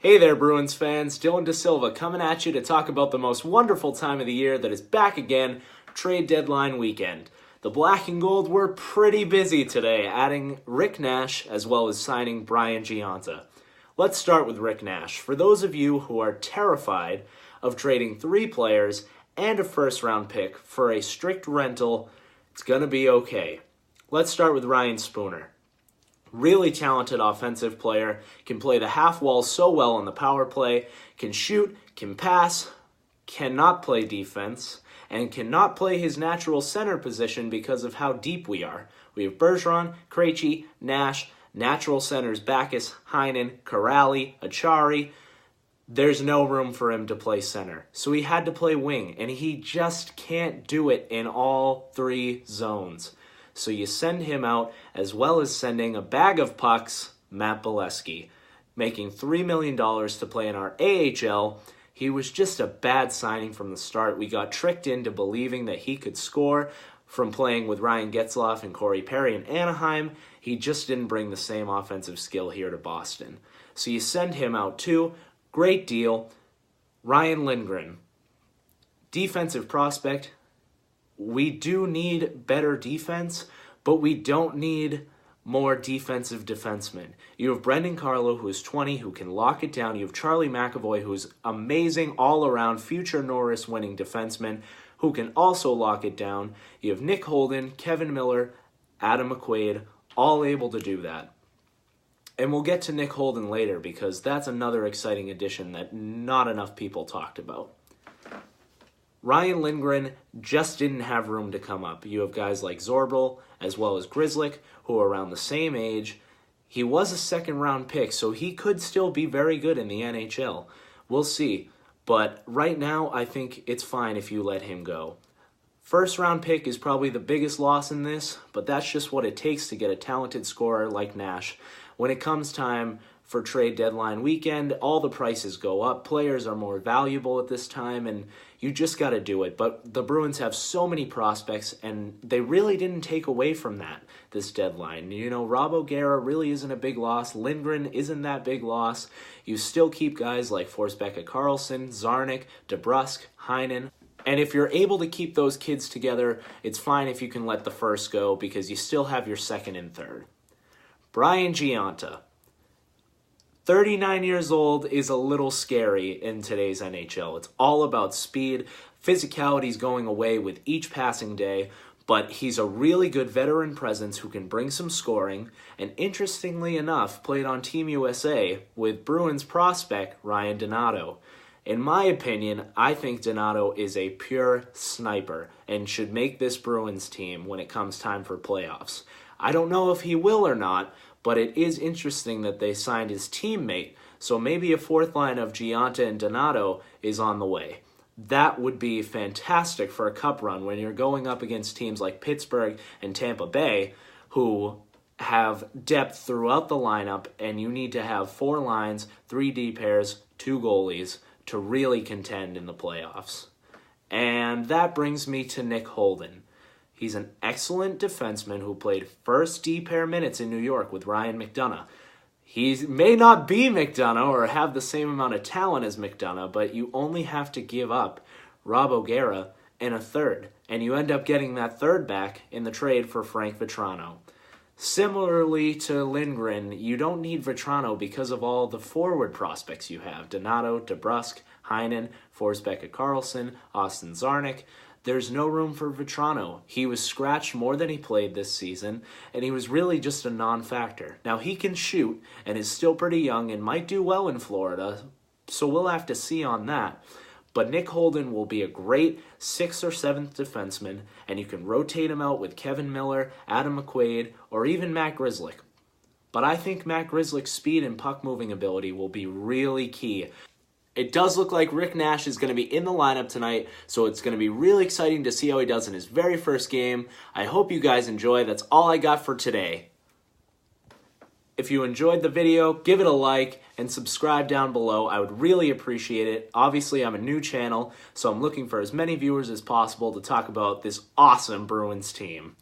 Hey there, Bruins fans. Dylan DeSilva coming at you to talk about the most wonderful time of the year that is back again, trade deadline weekend. The Black and Gold were pretty busy today, adding Rick Nash as well as signing Brian Gionta. Let's start with Rick Nash. For those of you who are terrified of trading 3 players and a first-round pick for a strict rental, it's going to be okay. Let's start with Ryan Spooner. Really talented offensive player, can play the half wall so well on the power play, can shoot, can pass, cannot play defense, and cannot play his natural center position because of how deep we are. We have Bergeron, Krejci, Nash, natural centers Backes, Heinen, Corrali, Achari. There's no room for him to play center. So he had to play wing, and he just can't do it in all 3 zones. So you send him out, as well as sending a bag of pucks, Matt Bolesky, making $3 million to play in our AHL. He was just a bad signing from the start. We got tricked into believing that he could score from playing with Ryan Getzlaf and Corey Perry in Anaheim. He just didn't bring the same offensive skill here to Boston. So you send him out too. Great deal. Ryan Lindgren, defensive prospect. We do need better defense, but we don't need more defensive defensemen. You have Brendan Carlo, who is 20, who can lock it down. You have Charlie McAvoy, who's amazing all-around future Norris winning defenseman, who can also lock it down. You have Nick Holden, Kevin Miller, Adam McQuaid, all able to do that. And we'll get to Nick Holden later because that's another exciting addition that not enough people talked about. Ryan Lindgren just didn't have room to come up. You have guys like Zorbel as well as Grzelcyk, who are around the same age. He was a second-round pick, so he could still be very good in the NHL. We'll see. But right now, I think it's fine if you let him go. First-round pick is probably the biggest loss in this, but that's just what it takes to get a talented scorer like Nash. When it comes time for trade deadline weekend, all the prices go up. Players are more valuable at this time, and you just got to do it. But the Bruins have so many prospects, and they really didn't take away from that this deadline. You know, Rob O'Gara really isn't a big loss. Lindgren isn't that big loss. You still keep guys like Forsbacka Karlsson, Zarnik, DeBrusk, Heinen. And if you're able to keep those kids together, it's fine if you can let the first go because you still have your second and third. Brian Gionta. 39 years old is a little scary in today's NHL. It's all about speed. Physicality's going away with each passing day, but he's a really good veteran presence who can bring some scoring, and interestingly enough, played on Team USA with Bruins prospect Ryan Donato. In my opinion, I think Donato is a pure sniper and should make this Bruins team when it comes time for playoffs. I don't know if he will or not, but it is interesting that they signed his teammate, so maybe a fourth line of Gionta and Donato is on the way. That would be fantastic for a cup run when you're going up against teams like Pittsburgh and Tampa Bay, who have depth throughout the lineup, and you need to have 4 lines, 3 D pairs, 2 goalies to really contend in the playoffs. And that brings me to Nick Holden. He's an excellent defenseman who played first D-pair minutes in New York with Ryan McDonough. He may not be McDonough or have the same amount of talent as McDonough, but you only have to give up Rob O'Gara and a third, and you end up getting that third back in the trade for Frank Vatrano. Similarly to Lindgren, you don't need Vatrano because of all the forward prospects you have. Donato, DeBrusk, Heinen, Forsbacka Karlsson, Austin Zarnik. There's no room for Vatrano. He was scratched more than he played this season, and he was really just a non-factor. Now, he can shoot and is still pretty young and might do well in Florida, so we'll have to see on that. But Nick Holden will be a great 6th or 7th defenseman, and you can rotate him out with Kevin Miller, Adam McQuaid, or even Matt Grzelcyk. But I think Matt Grzelcyk's speed and puck-moving ability will be really key. It does look like Rick Nash is going to be in the lineup tonight, so it's going to be really exciting to see how he does in his very first game. I hope you guys enjoy. That's all I got for today. If you enjoyed the video, give it a like and subscribe down below. I would really appreciate it. Obviously, I'm a new channel, so I'm looking for as many viewers as possible to talk about this awesome Bruins team.